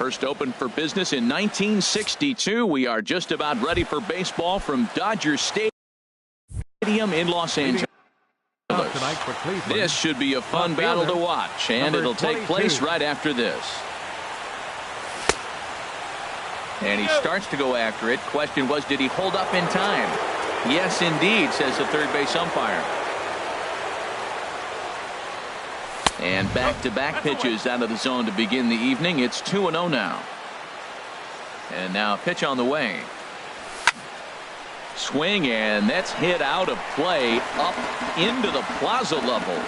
First opened for business in 1962. We are just about ready for baseball from Dodger Stadium in Los Angeles. This should be a fun battle to watch, and it'll take place right after this. And he starts to go after it. Question was, did he hold up in time? Yes, indeed, says the third base umpire. And back-to-back pitches out of the zone to begin the evening. It's 2-0 now. And now a pitch on the way. Swing, and that's hit out of play up into the plaza level.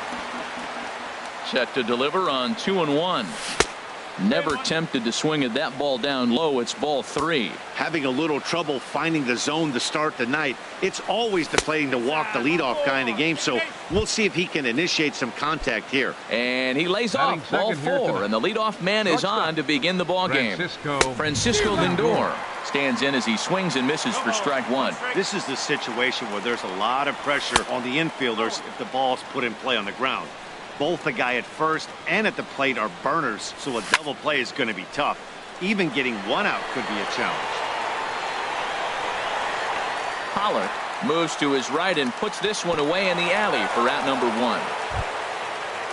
Set to deliver on 2-1. Never tempted to swing at that ball down low. It's ball 3. Having a little trouble finding the zone to start the night. It's always the playing to walk the leadoff guy in the game, so we'll see if he can initiate some contact here. And he lays off ball 4, and the leadoff man is on to begin the ball game. Francisco Lindor stands in as he swings and misses for strike 1. This is the situation where there's a lot of pressure on the infielders if the ball's put in play on the ground. Both the guy at first and at the plate are burners, so a double play is going to be tough. Even getting one out could be a challenge. Pollard moves to his right and puts this one away in the alley for out number 1.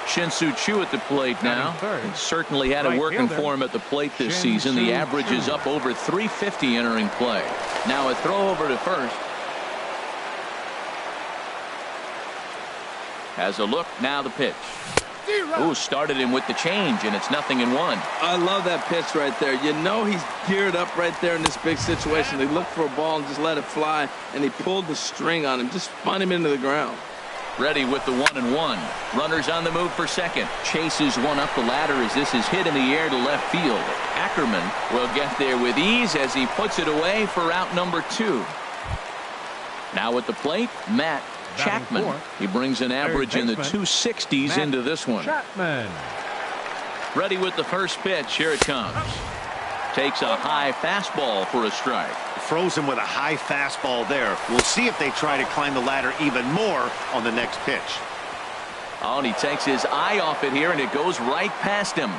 Shin-Soo Choo at the plate now. He certainly had it working for him at the plate this season. The average is up over 350 entering play. Now a throw over to first. Has a look, now the pitch. Ooh, started him with the change, and it's 0-1. I love that pitch right there. You know he's geared up right there in this big situation. They looked for a ball and just let it fly, and he pulled the string on him, just spun him into the ground. Ready with the 1-1. Runners on the move for second. Chases one up the ladder as this is hit in the air to left field. Ackerman will get there with ease as he puts it away for out number 2. Now at the plate, Matt Chapman. He brings an average in the 260s into this one. Ready with the first pitch. Here it comes. Takes a high fastball for a strike. Throws him with a high fastball there. We'll see if they try to climb the ladder even more on the next pitch. Oh, and he takes his eye off it here, and it goes right past him.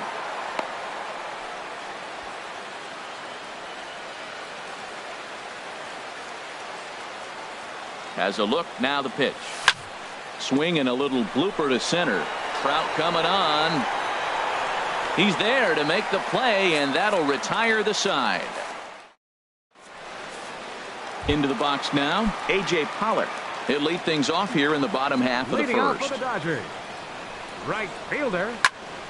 Has a look, now the pitch. Swing and a little blooper to center. Trout coming on. He's there to make the play, and that'll retire the side. Into the box now, A.J. Pollard. He'll lead things off here in the bottom half of the first. Right fielder.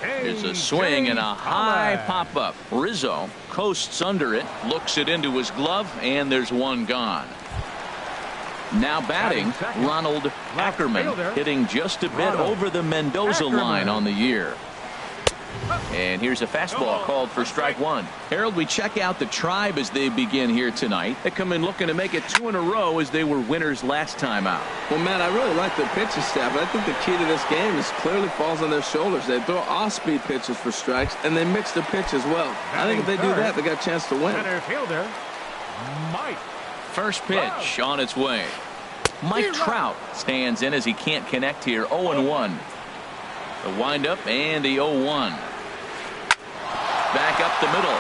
There's a swing and a high pop-up. Rizzo coasts under it, looks it into his glove, and there's one gone. Now batting, Ronald Ackerman, hitting just a bit over the Mendoza line on the year. And here's a fastball called for strike 1. Harold, we check out the Tribe as they begin here tonight. They come in looking to make it 2 in a row as they were winners last time out. Well, man, I really like the pitching staff. I think the key to this game is clearly falls on their shoulders. They throw off-speed pitches for strikes, and they mix the pitch as well. I think if they do that, they got a chance to win. Center fielder, Mike. First pitch on its way. Mike Trout stands in as he can't connect here. 0-1. The windup and the 0-1. Back up the middle.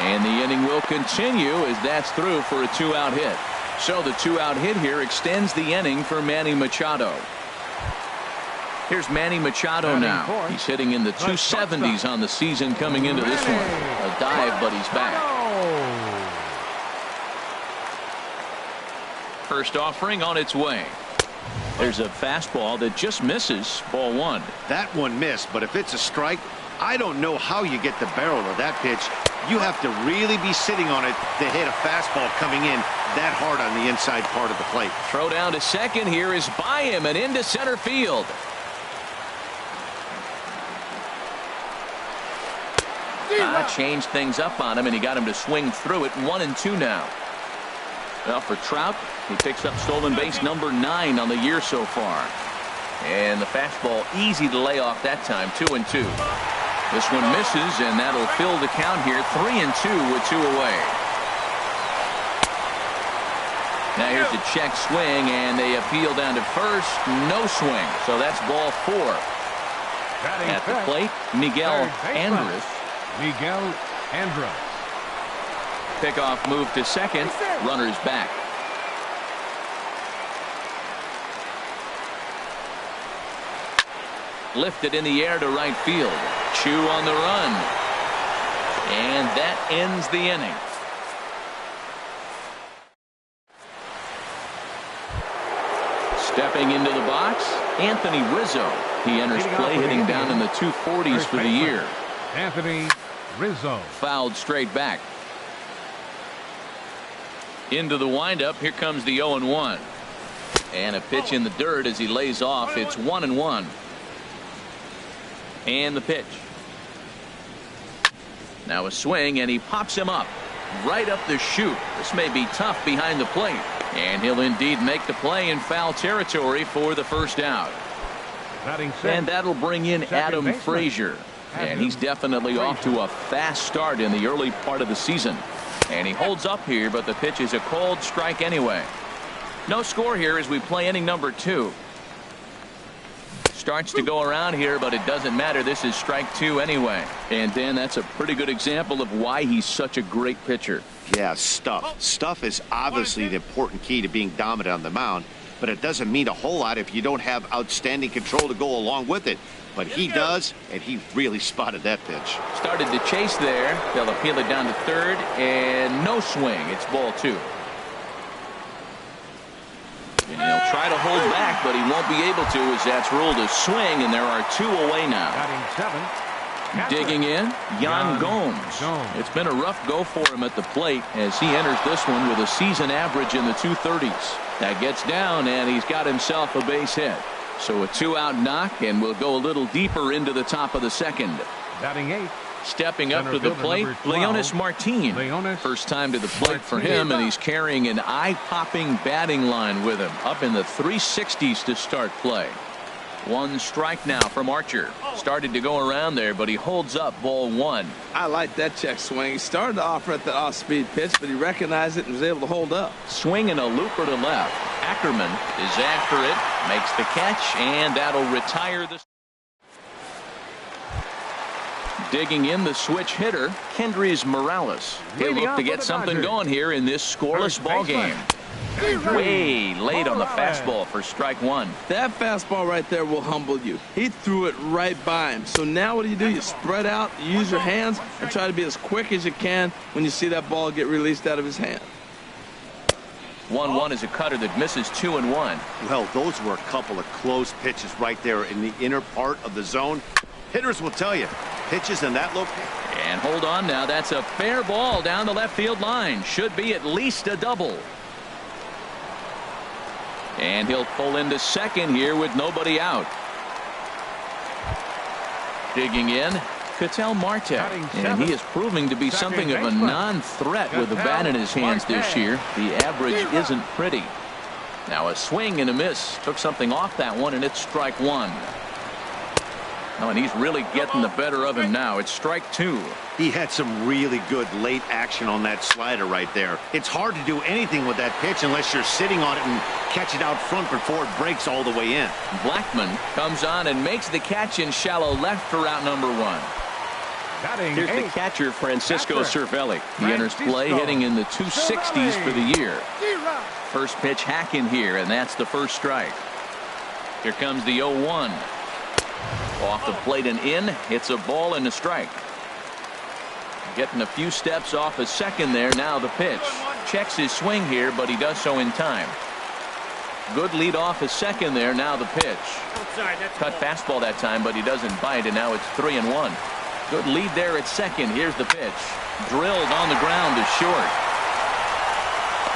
And the inning will continue as that's through for a 2-out hit. So the 2-out hit here extends the inning for Manny Machado. Here's Manny Machado now. He's hitting in the 270s on the season coming into this one. A dive, but he's back. First offering on its way. There's a fastball that just misses. Ball 1. That one missed, but if it's a strike, I don't know how you get the barrel of that pitch. You have to really be sitting on it to hit a fastball coming in that hard on the inside part of the plate. Throw down to second here is by him and into center field. Changed things up on him, and he got him to swing through it. 1-2 now. Well, for Trout, he picks up stolen base number 9 on the year so far. And the fastball easy to lay off that time. 2-2. This one misses, and that'll fill the count here. 3-2 with 2 away. Now here's a check swing, and they appeal down to first. No swing. So that's ball 4. At the plate, Miguel Andres. Andrus. Pickoff move to second. Runners back. Lifted in the air to right field. Chu on the run. And that ends the inning. Stepping into the box, Anthony Rizzo. He enters play hitting down in the 240s for the year. Anthony Rizzo. Fouled straight back. Into the windup. Here comes the 0-1. And a pitch in the dirt as he lays off. It's 1-1. And the pitch. Now a swing, and he pops him up. Right up the chute. This may be tough behind the plate. And he'll indeed make the play in foul territory for the first out. And that'll bring in Adam Frazier. And he's definitely off to a fast start in the early part of the season. And he holds up here, but the pitch is a cold strike anyway. No score here as we play inning number 2. Starts to go around here, but it doesn't matter. This is strike 2 anyway. And Dan, that's a pretty good example of why he's such a great pitcher. Yeah, stuff. Stuff is obviously the important key to being dominant on the mound, but it doesn't mean a whole lot if you don't have outstanding control to go along with it. But he does, and he really spotted that pitch. Started to chase there. They'll appeal it down to third, and no swing. It's ball 2. And he'll try to hold back, but he won't be able to as that's ruled a swing, and there are 2 away now. Digging in, Yan Gomes. It's been a rough go for him at the plate as he enters this one with a season average in the 230s. That gets down, and he's got himself a base hit. So a 2-out knock, and we'll go a little deeper into the top of the second. Batting 8. Stepping up to the plate, Leonis Martin. First time to the plate for him, and he's carrying an eye-popping batting line with him. Up in the 360s to start play. 1 strike now from Archer. Started to go around there, but he holds up ball 1. I like that check swing. He started off at the off-speed pitch, but he recognized it and was able to hold up. Swing and a looper to left. Ackerman is after it, makes the catch, and that'll retire the. Digging in the switch hitter, Kendrys Morales. He'll look to get something going here in this scoreless ball game. Way late on the fastball for strike 1. That fastball right there will humble you. He threw it right by him. So now what do? You spread out, you use your hands, and try to be as quick as you can when you see that ball get released out of his hand. 1-1 is a cutter that misses 2-1. Well, those were a couple of close pitches right there in the inner part of the zone. Hitters will tell you, pitches in that location. And hold on now, that's a fair ball down the left field line. Should be at least a double. And he'll pull into second here with nobody out. Digging in, Ketel Marte. And he is proving to be something of a non-threat with the bat in his hands this year. The average isn't pretty. Now a swing and a miss. Took something off that one, and it's strike 1. Oh, and he's really getting the better of him now. It's strike 2. He had some really good late action on that slider right there. It's hard to do anything with that pitch unless you're sitting on it and catch it out front before it breaks all the way in. Blackman comes on and makes the catch in shallow left for out number 1. Here's the catcher, Francisco Cervelli. He enters play hitting in the 260s for the year. First pitch hacking here, and that's the first strike. Here comes the 0-1. Off the plate and in. It's a ball and a strike. Getting a few steps off a second there. Now the pitch. Checks his swing here, but he does so in time. Good lead off a second there. Now the pitch. Cut fastball that time, but he doesn't bite, and now it's 3-1. Good lead there at second. Here's the pitch. Drilled on the ground to short.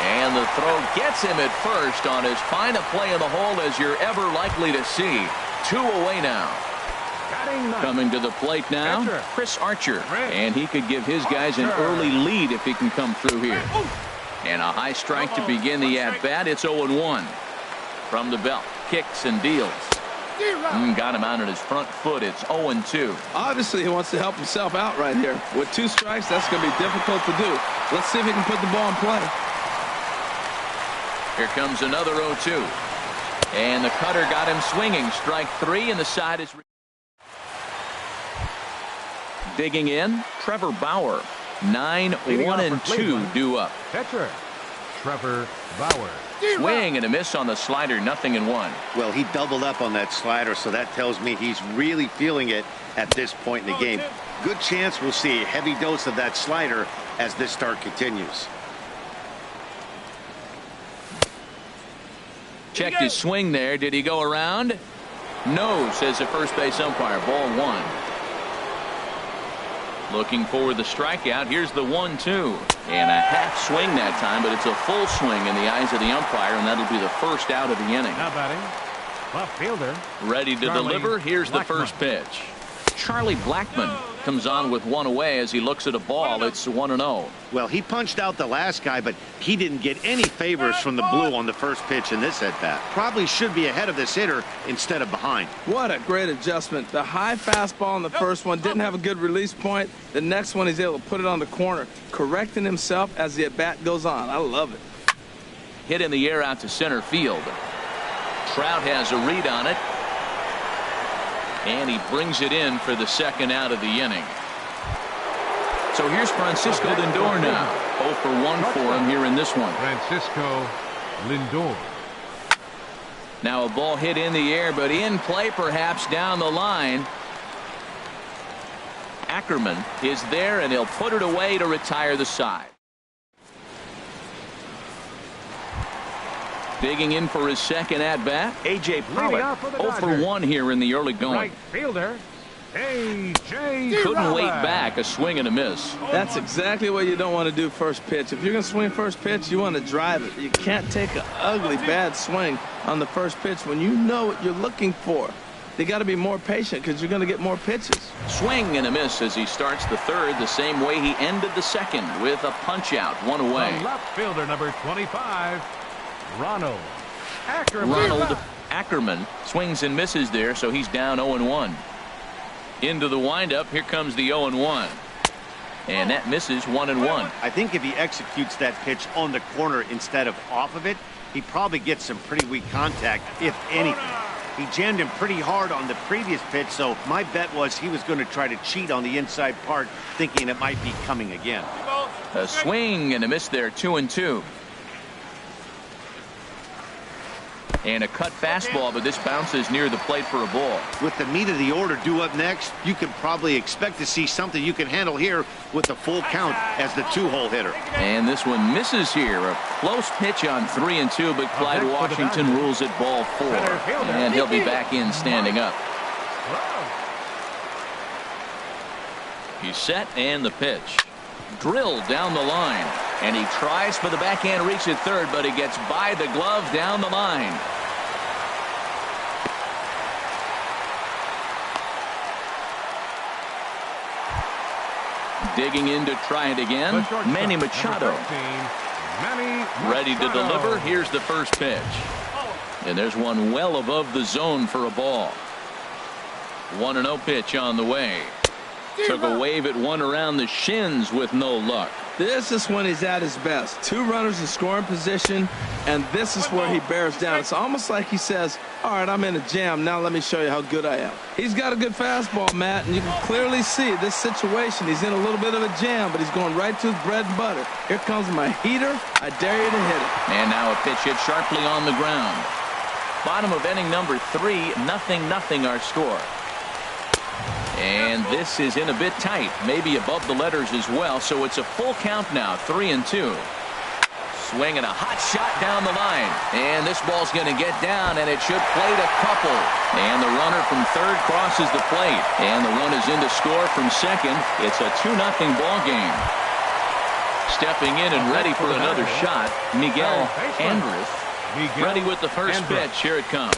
And the throw gets him at first on as fine a play in the hole as you're ever likely to see. 2 away now. Coming to the plate now, Chris Archer. And he could give his guys an early lead if he can come through here. And a high strike to begin the at-bat. It's 0-1. From the belt, kicks and deals. Got him out on his front foot. It's 0-2. Obviously, he wants to help himself out right here. With 2 strikes, that's going to be difficult to do. Let's see if he can put the ball in play. Here comes another 0-2. And the cutter got him swinging. Strike 3, and the side is. Digging in, Trevor Bauer. 9-1-2 due up. Pitcher, Trevor Bauer. Swing and a miss on the slider, 0-1. Well, he doubled up on that slider, so that tells me he's really feeling it at this point in the game. Good chance we'll see a heavy dose of that slider as this start continues. Checked his swing there. Did he go around? No, says the first base umpire. Ball 1. Looking for the strikeout. Here's the 1-2. And a half swing that time, but it's a full swing in the eyes of the umpire, and that'll be the first out of the inning. Now batting, left fielder. Ready to deliver. Here's the first pitch. Charlie Blackmon comes on with one away as he looks at a ball. It's 1-0. Well, he punched out the last guy, but he didn't get any favors from the blue on the first pitch in this at-bat. Probably should be ahead of this hitter instead of behind. What a great adjustment. The high fastball on the first one didn't have a good release point. The next one, he's able to put it on the corner, correcting himself as the at-bat goes on. I love it. Hit in the air out to center field. Trout has a read on it. And he brings it in for the second out of the inning. So here's Francisco Lindor now. 0 for 1 for him here in this one. Francisco Lindor. Now a ball hit in the air, but in play perhaps down the line. Ackerman is there, and he'll put it away to retire the side. Digging in for his second at-bat, A.J. Pollock. 0 for 1 here in the early going. Right fielder, A.J. Couldn't wait back. A swing and a miss. That's exactly what you don't want to do first pitch. If you're going to swing first pitch, you want to drive it. You can't take an ugly, bad swing on the first pitch when you know what you're looking for. You got to be more patient because you're going to get more pitches. Swing and a miss as he starts the third the same way he ended the second with a punch-out, one away. The left fielder, number 25. Ronald Ackerman swings and misses there, so he's down 0-1. Into the windup, here comes the 0-1. And that misses 1-1. I think if he executes that pitch on the corner instead of off of it, he probably gets some pretty weak contact, if anything. He jammed him pretty hard on the previous pitch, so my bet was he was going to try to cheat on the inside part, thinking it might be coming again. A swing and a miss there, 2-2. And a cut fastball, but this bounces near the plate for a ball. With the meat of the order due up next, you can probably expect to see something you can handle here with the full count as the two-hole hitter. And this one misses here. A close pitch on 3-2, but Clyde Washington rules it ball 4. And he'll be back in standing up. He's set, and the pitch. Drilled down the line. And he tries for the backhand reach at third, but he gets by the glove down the line. Digging in to try it again. Manny Machado. Ready to deliver. Here's the first pitch. And there's one well above the zone for a ball. 1-0 pitch on the way. Took a wave at one around the shins with no luck. This is when he's at his best. 2 runners in scoring position, and this is where he bears down. It's almost like he says, all right, I'm in a jam. Now let me show you how good I am. He's got a good fastball, Matt, and you can clearly see this situation. He's in a little bit of a jam, but he's going right to his bread and butter. Here comes my heater. I dare you to hit it. And now a pitch hit sharply on the ground. Bottom of inning number 3, 0-0 our score. And this is in a bit tight, maybe above the letters as well, so it's a full count now, 3-2. Swing and a hot shot down the line. And this ball's going to get down, and it should plate a couple. And the runner from third crosses the plate. And the run is in to score from second. It's a 2-0 ball game. Stepping in and ready for another shot, Miguel Andrus. Ready with the first pitch. Here it comes.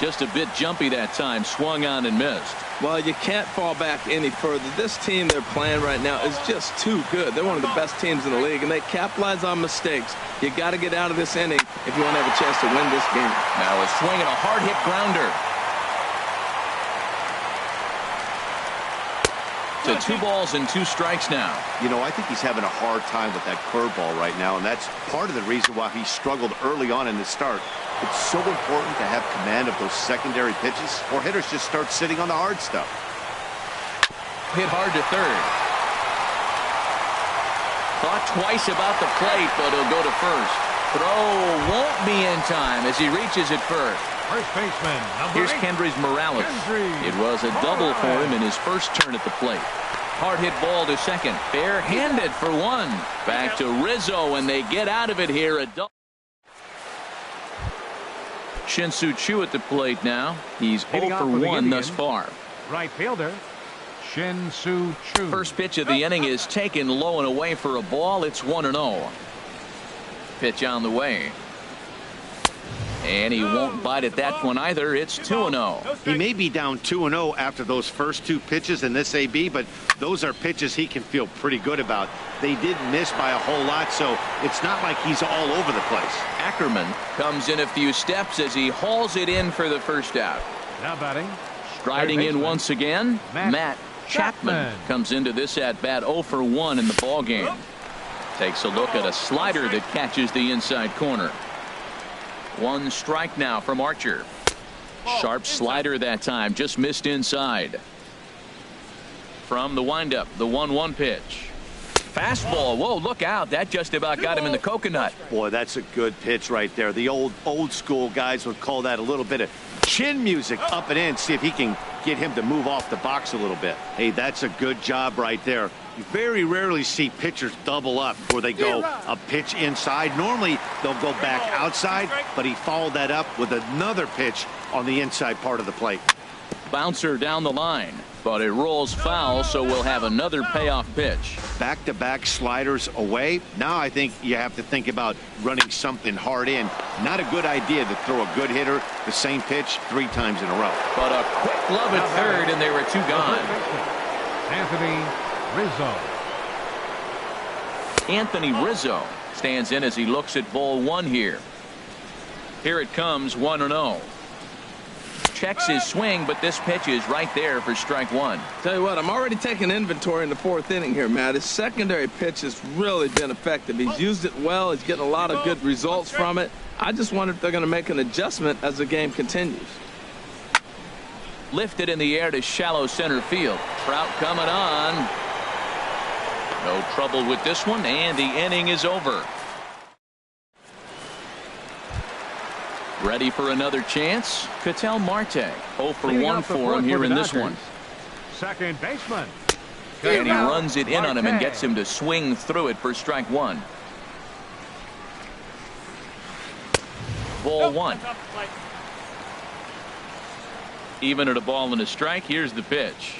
Just a bit jumpy that time, swung on and missed. Well, you can't fall back any further. This team they're playing right now is just too good. They're one of the best teams in the league, and they capitalize on mistakes. You got to get out of this inning if you want to have a chance to win this game. Now a swing and a hard hit grounder. So 2 balls and 2 strikes now. You know, I think he's having a hard time with that curveball right now, and that's part of the reason why he struggled early on in the start. It's so important to have command of those secondary pitches, or hitters just start sitting on the hard stuff. Hit hard to third. Thought twice about the plate, but he'll go to first. Throw won't be in time as he reaches it first. First baseman, Here's Kendrys Morales. It was a double for him in his first turn at the plate. Hard hit ball to second. Bare-handed for one. Back to Rizzo, and they get out of it here. A double. Shin-Soo Choo at the plate now. He's 0 for 1 thus far. Right fielder, Shin-Soo Choo. First pitch of the inning is taken low and away for a ball. It's 1-0. Pitch on the way. And he won't bite at that one either. It's 2-0. He may be down 2-0 after those first two pitches in this AB, but those are pitches he can feel pretty good about. They did miss by a whole lot, so it's not like he's all over the place. Ackerman comes in a few steps as he hauls it in for the first out. Now batting. Striding in once again, Matt Chapman comes into this at bat 0 for 1 in the ball game. Takes a look at a slider that catches the inside corner. One strike now from Archer. Sharp slider that time, just missed inside. From the windup, the 1-1 pitch. Fastball. Whoa, look out. That just about got him in the coconut. Boy, that's a good pitch right there. The old school guys would call that a little bit of chin music up and in. See if he can get him to move off the box a little bit. Hey, that's a good job right there. You very rarely see pitchers double up where they go a pitch inside. Normally they'll go back outside, but he followed that up with another pitch on the inside part of the plate. Bouncer down the line, but it rolls foul, so we'll have another payoff pitch. Back-to-back sliders away. Now I think you have to think about running something hard in. Not a good idea to throw a good hitter the same pitch 3 times in a row. But a quick glove at third, and there were 2 gone. Anthony Rizzo. Anthony Rizzo stands in as he looks at ball 1 here. Here it comes, 1-0. Checks his swing, but this pitch is right there for strike 1. Tell you what, I'm already taking inventory in the 4th inning here, Matt. His secondary pitch has really been effective. He's used it well. He's getting a lot of good results from it. I just wonder if they're going to make an adjustment as the game continues. Lifted in the air to shallow center field. Trout coming on. No trouble with this one, and the inning is over. Ready for another chance? Ketel Marte. 0 for 1 for him here in this one. Second baseman. And he runs it in on him and gets him to swing through it for strike 1. Ball 1. Even at a ball and a strike. Here's the pitch.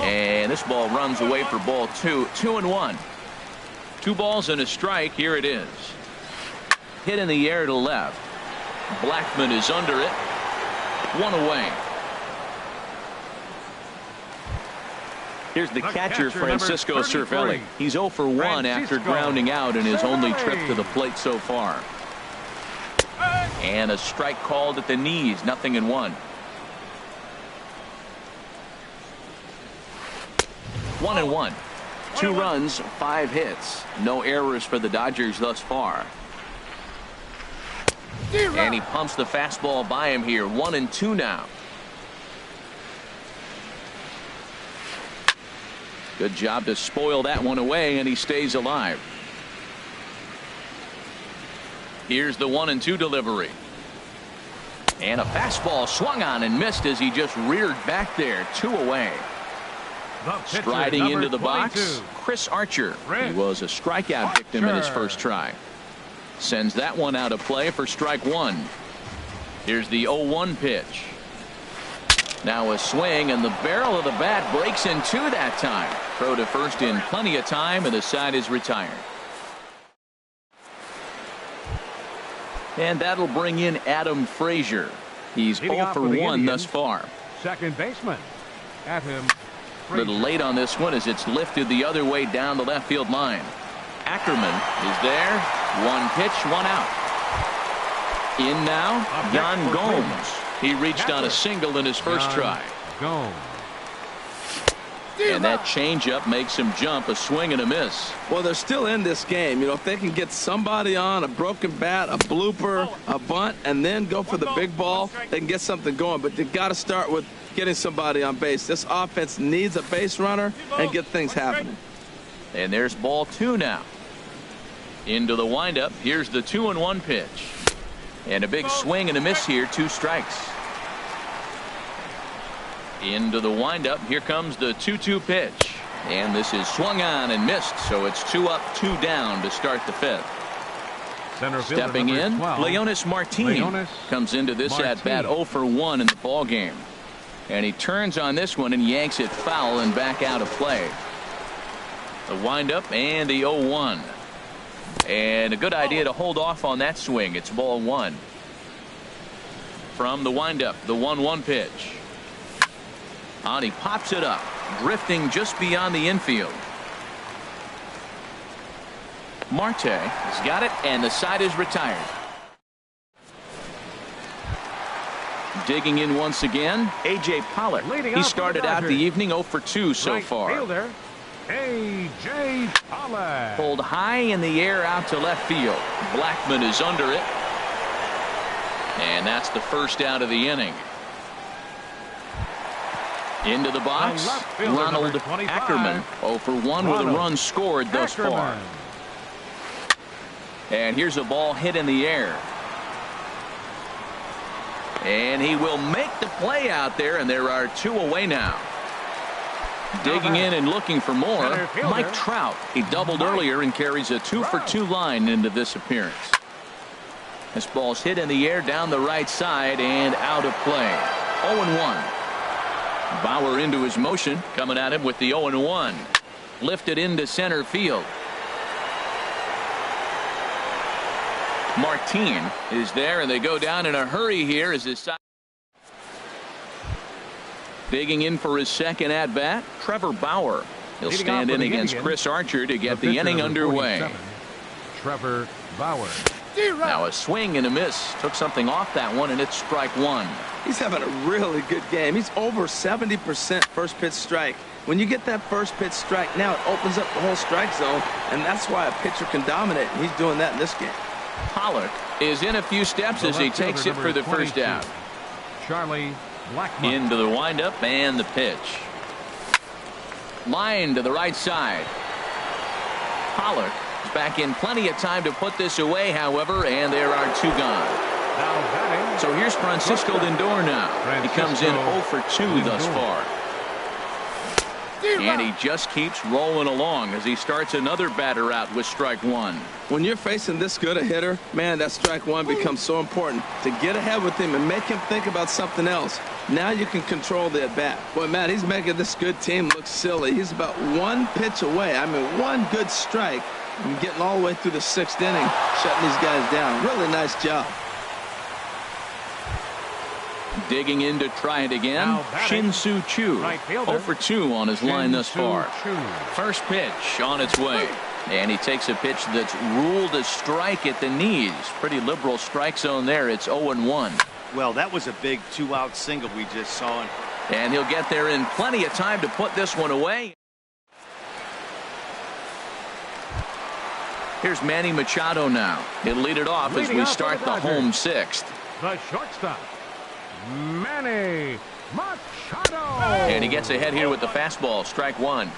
And this ball runs away for ball 2. 2-1. 2 balls and a strike. Here it is. Hit in the air to left. Blackman is under it. 1 away. Here's the catcher, Francisco Cervelli. He's 0 for 1 after grounding out in his only trip to the plate so far. And a strike called at the knees. 0-1. 1-1. 2 runs, 5 hits. No errors for the Dodgers thus far. And he pumps the fastball by him here. 1-2 now. Good job to spoil that one away, and he stays alive. Here's the 1-2 delivery. And a fastball swung on and missed as he just reared back there. 2 away. Striding into the box, Chris Archer. He was a strikeout victim in his first try. Sends that one out of play for strike 1. Here's the 0-1 pitch. Now a swing, and the barrel of the bat breaks in 2 that time. Throw to first in plenty of time, and the side is retired. And that'll bring in Adam Frazier. He's 0 for 1 thus far. Second baseman, Adam A little late on this one as it's lifted the other way down the left field line. Ackerman is there. 1 pitch, 1 out. In now, Yan Gomes. He reached on a single in his first try. And that changeup makes him jump. A swing and a miss. Well, they're still in this game. You know, if they can get somebody on a broken bat, a blooper, a bunt, and then go for the big ball, they can get something going. But they've got to start with getting somebody on base. This offense needs a base runner and get things happening. And there's ball 2 now. Into the windup. Here's the 2-1 pitch. And a big swing and a miss here. 2 strikes. Into the windup. Here comes the 2-2 pitch. And this is swung on and missed. So it's 2 up, 2 down to start the 5th. Stepping in, 12, Leonis Martin comes into this at-bat 0 for 1 in the ball game. And he turns on this one and yanks it foul and back out of play. The windup and the 0-1. And a good idea to hold off on that swing. It's ball 1. From the windup, the 1-1 pitch. And he pops it up, drifting just beyond the infield. Marte has got it, and the side is retired. Digging in once again, A.J. Pollock. He started out the evening 0 for 2 so far. Fielder, A.J. Pollock. Pulled high in the air out to left field. Blackman is under it. And that's the first out of the inning. Into the box, Ronald Ackerman. 0 for 1 with a run scored thus far. And here's a ball hit in the air. And he will make the play out there, and there are 2 away now. Digging in and looking for more, Mike Trout. He doubled earlier and carries a 2 for 2 line into this appearance. This ball's hit in the air down the right side and out of play. 0-1. Bauer into his motion, coming at him with the 0-1. Lifted into center field. Martin is there, and they go down in a hurry here as his side. Digging in for his second at bat, Trevor Bauer. He'll stand in against Chris Archer to get the inning underway. Trevor Bauer. Now a swing and a miss. Took something off that one, and it's strike 1. He's having a really good game. He's over 70% first pitch strike. When you get that first pitch strike, now it opens up the whole strike zone, and that's why a pitcher can dominate. And he's doing that in this game. Pollock is in a few steps as he takes it for the first out. Charlie Blackmon. Into the windup and the pitch. Line to the right side. Pollock is back in plenty of time to put this away, however, and there are 2 gone. So here's Francisco Lindor now. He comes in 0 for 2 thus far. And he just keeps rolling along as he starts another batter out with strike 1. When you're facing this good a hitter, man, that strike 1 becomes so important to get ahead with him and make him think about something else. Now you can control the at bat. Boy, Matt, he's making this good team look silly. He's about 1 pitch away. I mean, 1 good strike and getting all the way through the 6th inning, shutting these guys down. Really nice job. Digging in to try it again, Shin-Soo Choo. 0 for 2 on his line thus far. First pitch on its way. And he takes a pitch that's ruled a strike at the knees. Pretty liberal strike zone there. It's 0-1. Well, that was a big 2-out single we just saw. And he'll get there in plenty of time to put this one away. Here's Manny Machado now. He'll lead it off as we start the home 6th. The shortstop, Manny Machado. And he gets ahead here with the fastball. Strike 1.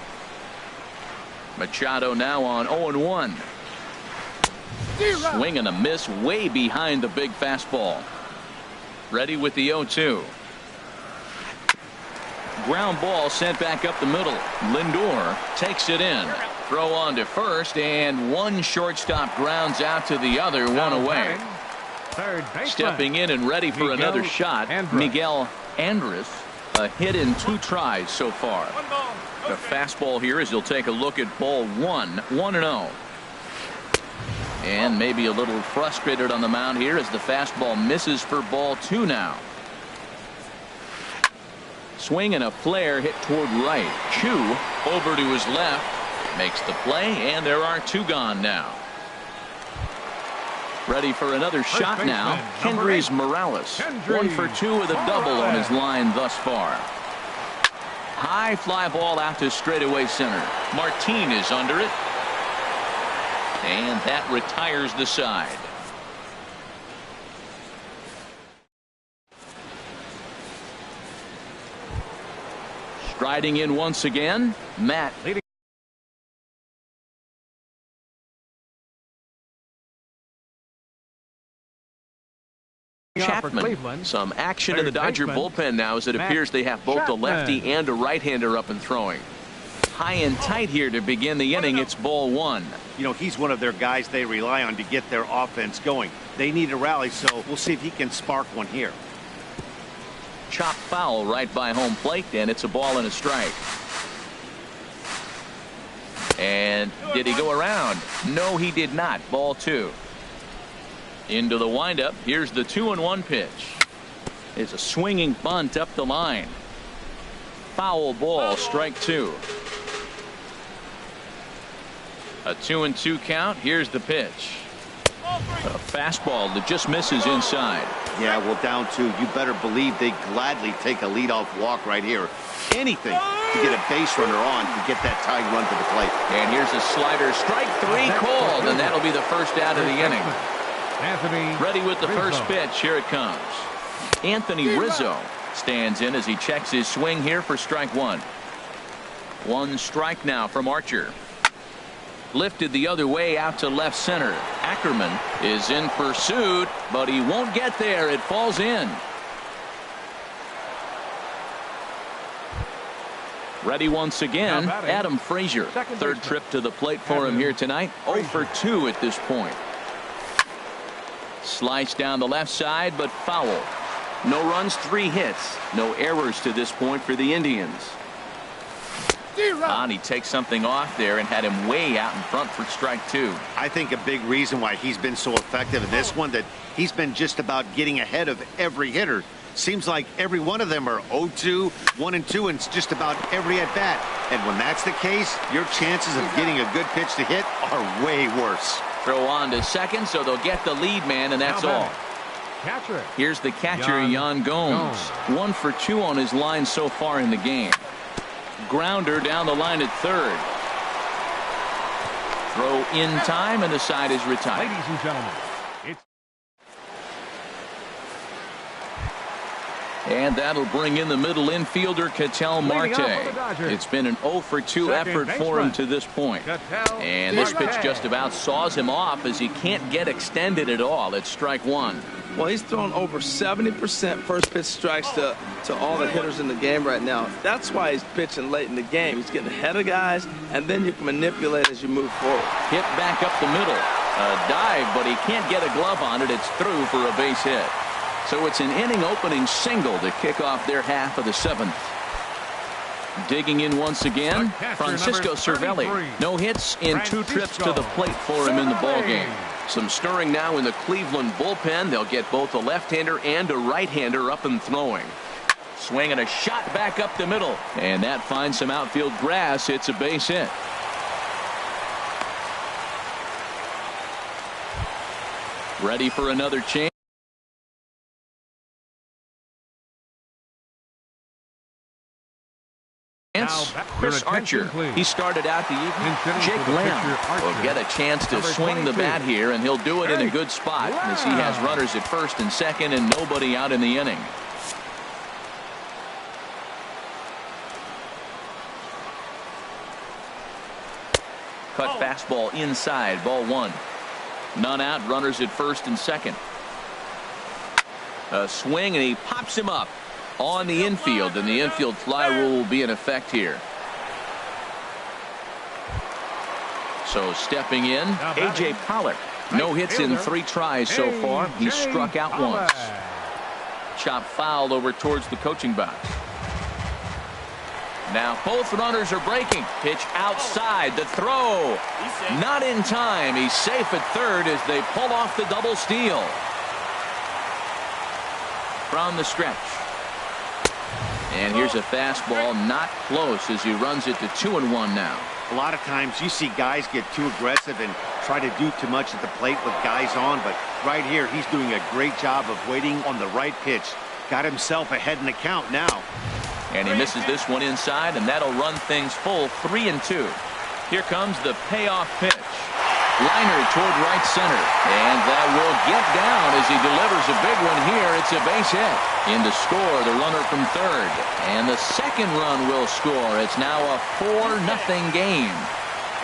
Machado now on 0-1. Swing and a miss way behind the big fastball. Ready with the 0-2. Ground ball sent back up the middle. Lindor takes it in. Throw on to first, and one shortstop grounds out to the other, one away. Stepping in and ready for another shot, Miguel Andres. A hit in 2 tries so far. The fastball here as he'll take a look at ball 1, 1-0. And maybe a little frustrated on the mound here as the fastball misses for ball 2 now. Swing and a flare hit toward right. Chu over to his left. Makes the play, and there are 2 gone now. Ready for another shot now. Kendrys Morales. 1 for 2 with a double on his line thus far. High fly ball out to straightaway center. Martin is under it. And that retires the side. Striding in once again, Matt Chapman. Some action in the Dodger bullpen now, as it appears they have both a lefty and a right-hander up and throwing. High and tight here to begin the inning. It's ball one. You know, he's one of their guys they rely on to get their offense going. They need a rally, so we'll see if he can spark one here. Chop foul right by home plate, and it's a ball and a strike. And did he go around? No, he did not. Ball two. Into the windup. Here's the 2-1 pitch. It's a swinging bunt up the line. Foul ball, strike two. A 2-2 count. Here's the pitch. A fastball that just misses inside. Yeah, well, down two. You better believe they gladly take a leadoff walk right here. Anything to get a base runner on to get that tying run to the plate. And here's a slider. Strike three called, and that'll be the first out of the inning. Ready with the first pitch. Here it comes. Anthony Rizzo stands in as he checks his swing here for strike one. One strike now from Archer. Lifted the other way out to left center. Ackerman is in pursuit, but he won't get there. It falls in. Ready once again, Adam Frazier. Third trip to the plate for him here tonight. 0 for 2 at this point. Slice down the left side, but foul. No runs, 3 hits. No errors to this point for the Indians. And he takes something off there and had him way out in front for strike two. I think a big reason why he's been so effective in this one, that he's been just about getting ahead of every hitter. Seems like every one of them are 0-2, 1-2, and just about every at bat. And when that's the case, your chances of getting a good pitch to hit are way worse. Throw on to second, so they'll get the lead man, and that's all. Here's the catcher, Yan Gomes. 1 for 2 on his line so far in the game. Grounder down the line at third. Throw in time, and the side is retired. Ladies and gentlemen, and that'll bring in the middle infielder, Ketel Marte. It's been an 0 for 2 effort for him to this point. And this pitch just about saws him off as he can't get extended at all. It's strike one. Well, he's thrown over 70% first pitch strikes to all the hitters in the game right now. That's why he's pitching late in the game. He's getting ahead of guys, and then you can manipulate as you move forward. Hit back up the middle. A dive, but he can't get a glove on it. It's through for a base hit. So it's an inning opening single to kick off their half of the seventh. Digging in once again, Francisco Cervelli. No hits in 2 trips to the plate for him in the ballgame. Some stirring now in the Cleveland bullpen. They'll get both a left-hander and a right-hander up and throwing. Swing and a shot back up the middle. And that finds some outfield grass. It's a base hit. Ready for another chance. Chris Archer. He started out the evening. Jake Lamb will get a chance to swing the bat here, and he'll do it in a good spot as he has runners at first and second and nobody out in the inning. Cut fastball inside, ball one. None out, runners at first and second. A swing, and he pops him up on the infield, and the infield fly rule will be in effect here. So stepping in, A.J. Pollock. No hits in 3 tries so far. He struck out once. Chop fouled over towards the coaching box. Now both runners are breaking. Pitch outside. The throw. Not in time. He's safe at third as they pull off the double steal. From the stretch. And here's a fastball, not close, as he runs it to 2-1 now. A lot of times you see guys get too aggressive and try to do too much at the plate with guys on, but right here he's doing a great job of waiting on the right pitch. Got himself ahead in the count now. And he misses this one inside, and that'll run things full 3-2. Here comes the payoff pitch. Liner toward right center, and that will get down as he delivers a big one here. It's a base hit. In to score, the runner from third, and the second run will score. It's now a 4-0 game,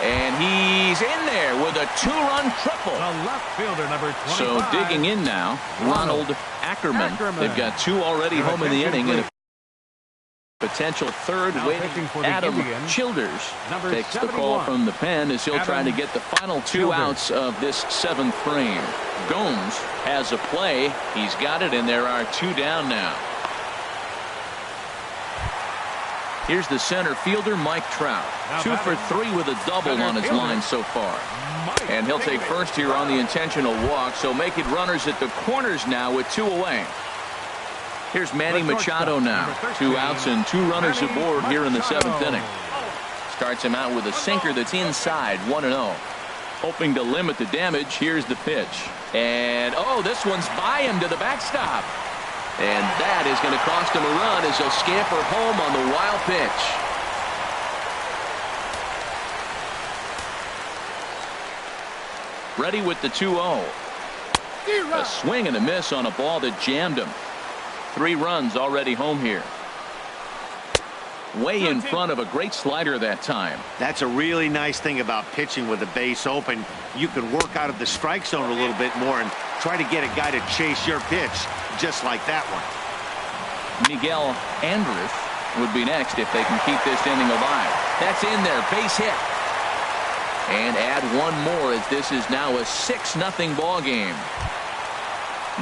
and he's in there with a 2-run triple. The left fielder, number 25. So digging in now, Ronald Ackerman. They've got 2 already home in the inning, and a potential third waiting. Adam Childers takes the call from the pen as he'll try to get the final 2 outs of this 7th frame. Gomes has a play. He's got it, and there are 2 down now. Here's the center fielder, Mike Trout. 2 for 3 with a double on his line so far. And he'll take first here on the intentional walk, so make it runners at the corners now with 2 away. Here's Manny Machado now. 2 outs and 2 runners aboard here in the 7th inning. Starts him out with a sinker that's inside, 1-0. Hoping to limit the damage, here's the pitch. And, oh, this one's by him to the backstop. And that is going to cost him a run as he'll scamper home on the wild pitch. Ready with the 2-0. A swing and a miss on a ball that jammed him. 3 runs already home here. Way in front of a great slider that time. That's a really nice thing about pitching with the base open. You can work out of the strike zone a little bit more and try to get a guy to chase your pitch, just like that one. Miguel Andrus would be next if they can keep this inning alive. That's in there, base hit. And add 1 more as this is now a 6-0 ball game.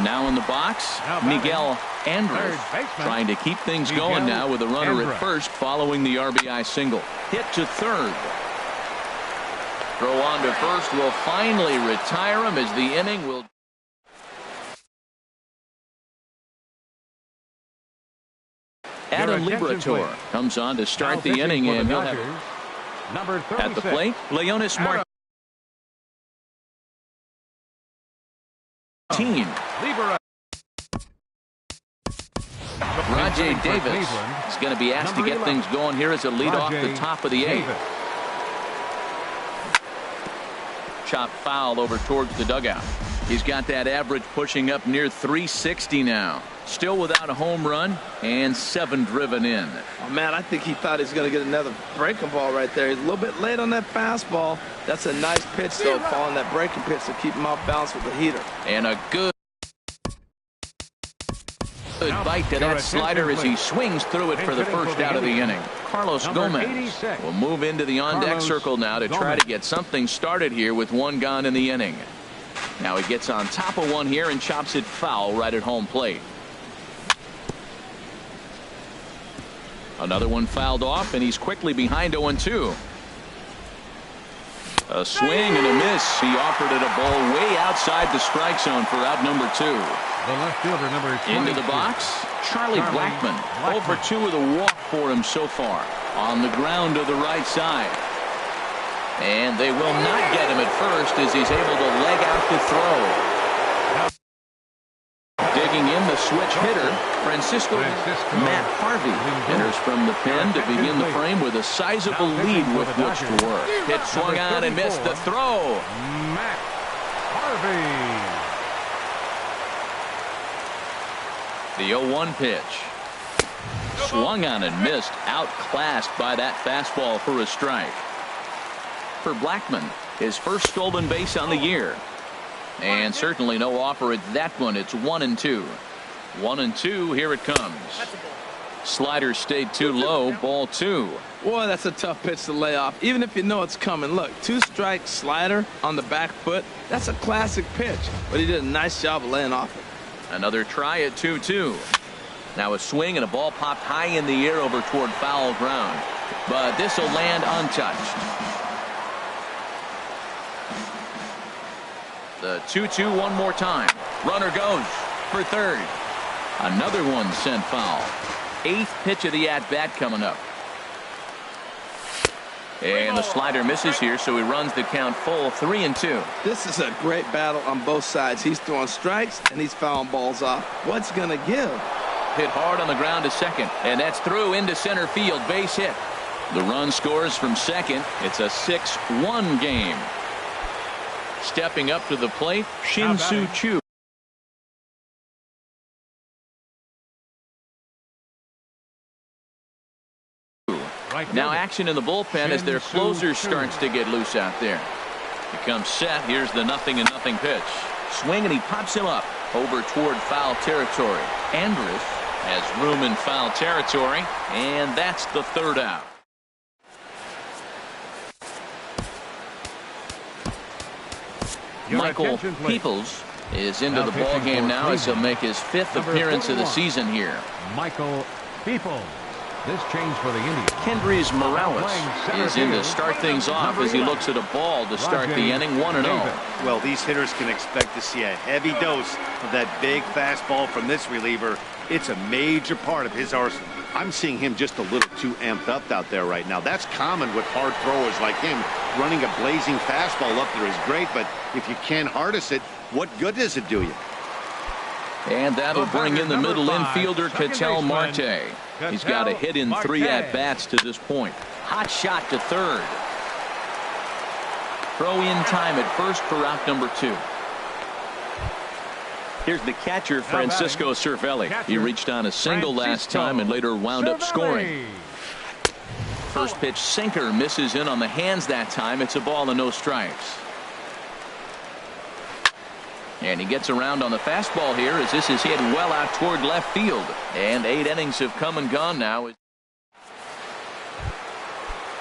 Now in the box, Miguel Andrus trying to keep things going now with a runner at first following the RBI single. Hit to third. Throw on to first will finally retire him as the inning will. Adam Liberatore comes on to start the inning, and he'll have at the plate Leonis Martin. Rajay Davis is going to be asked to get things going here as a lead off the top of the 8th. Chop foul over towards the dugout. He's got that average pushing up near 360 now. Still without a home run and 7 driven in. Oh, man, I think he thought he was going to get another breaking ball right there. He's a little bit late on that fastball. That's a nice pitch, though, following that breaking pitch to keep him off balance with the heater. And a good bite to that slider as he swings through it for the first out of the inning. Carlos Gomez will move into the on-deck circle now to try to get something started here with 1 gone in the inning. Now he gets on top of one here and chops it foul right at home plate. Another one fouled off, and he's quickly behind 0-2. A swing and a miss. He offered it a ball way outside the strike zone for out number 2. The left fielder, number 20. Into the box, Charlie Blackmon. 0 for 2 with a walk for him so far. On the ground to the right side. And they will not get him at first as he's able to leg out the throw. Digging in the switch hitter, Francisco Matt Harvey enters from the pen to begin the frame with a sizable lead with which to work. Hit swung on and missed the throw. Matt Harvey. The 0-1 pitch. Swung on and missed, outclassed by that fastball for a strike. For Blackmon, his first stolen base on the year. And certainly no offer at that one. It's 1-2. 1-2. Here it comes. Slider stayed too low. Ball 2. Boy, that's a tough pitch to lay off, even if you know it's coming. Look, 2-strike slider on the back foot. That's a classic pitch, but he did a nice job of laying off it. Another try at 2-2. Now a swing and a ball popped high in the air over toward foul ground. But this will land untouched. The 2-2 one more time. Runner goes for third. Another one sent foul. 8th pitch of the at-bat coming up. And the slider misses here, so he runs the count full 3-2. This is a great battle on both sides. He's throwing strikes and he's fouling balls off. What's going to give? Hit hard on the ground to second, and that's through into center field. Base hit. The run scores from second. It's a 6-1 game. Stepping up to the plate, Shin-Soo Choo. Now action in the bullpen as their closer starts to get loose out there. He comes set. Here's the 0-0 pitch. Swing and he pops him up. over toward foul territory. Andrus has room in foul territory, and that's the third out. Michael Peoples is into the ball game now as he'll make his 5th appearance of the season here. Michael Peoples. This change for the Indians. Kendrys Morales is in to start things off as he looks at a ball to start the inning 1-0. Well, these hitters can expect to see a heavy dose of that big fastball from this reliever. It's a major part of his arsenal. I'm seeing him just a little too amped up out there right now. That's common with hard throwers like him. Running a blazing fastball up there is great, but if you can't harness it, what good does it do you? And that'll bring in the middle infielder, Ketel Marte. He's got a hit in 3 at-bats to this point. Hot shot to third. Throw in time at first for out number 2. Here's the catcher, Francisco Cervelli. He reached on a single last time and later wound up scoring. First pitch sinker misses in on the hands that time. It's a ball and no strikes. And he gets around on the fastball here as this is hit well out toward left field. And 8 innings have come and gone now.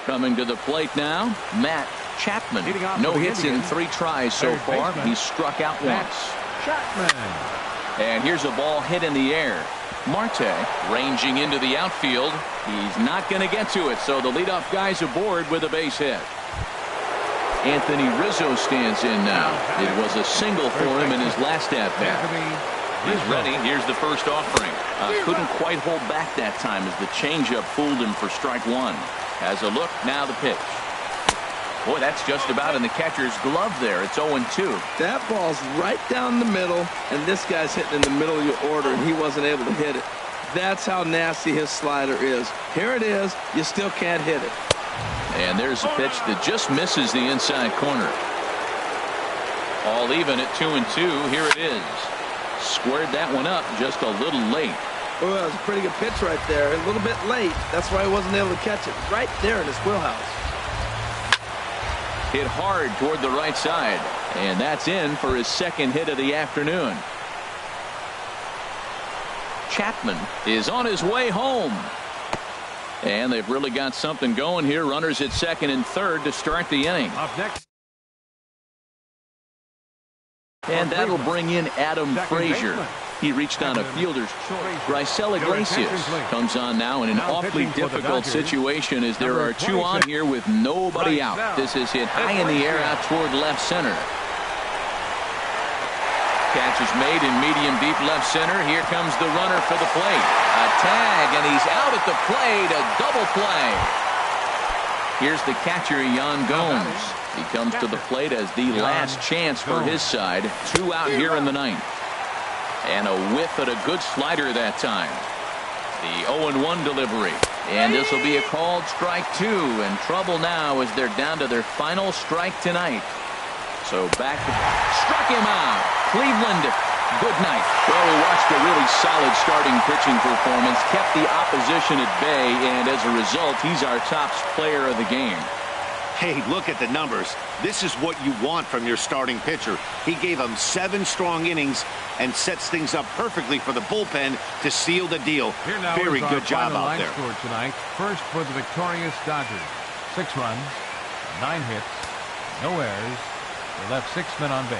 Coming to the plate now, Matt Chapman. No hits in 3 tries so far. He's struck out once. And here's a ball hit in the air. Marte ranging into the outfield. He's not going to get to it, so the leadoff guy's aboard with a base hit. Anthony Rizzo stands in now. It was a single for him in his last at-bat. He's ready. Here's the first offering. Couldn't quite hold back that time as the changeup fooled him for strike 1. Has a look. Now the pitch. Boy, that's just about in the catcher's glove there. It's 0-2. That ball's right down the middle, and this guy's hitting in the middle of your order, and he wasn't able to hit it. That's how nasty his slider is. Here it is. You still can't hit it. And there's a pitch that just misses the inside corner. All even at 2-2. Here it is. Squared that one up just a little late. Oh, that was a pretty good pitch right there. A little bit late. That's why he wasn't able to catch it. Right there in his wheelhouse. Hit hard toward the right side. And that's in for his 2nd hit of the afternoon. Chapman is on his way home. And they've really got something going here. Runners at 2nd and 3rd to start the inning. Up next. And that'll bring in Adam Frazier. He reached on a fielder's choice. Raisel Iglesias comes on now in an awfully difficult situation as there are 2 on here with nobody out. This is hit high in the air out toward left center. Catch is made in medium deep left center. Here comes the runner for the plate. A tag, and he's out at the plate. A double play. Here's the catcher, Yan Gomes. He comes to the plate as the last chance for his side. 2 out here in the 9th. And a whiff at a good slider that time. The 0-1 delivery. And this will be a called strike 2. And trouble now as they're down to their final strike tonight. So back to struck him out. Cleveland, good night. Well, we watched a really solid starting pitching performance, kept the opposition at bay, and as a result, he's our top player of the game. Hey, look at the numbers. This is what you want from your starting pitcher. He gave them 7 strong innings and sets things up perfectly for the bullpen to seal the deal. Very good job out there. Score tonight. First for the victorious Dodgers. 6 runs, 9 hits, no errors. They left 6 men on base.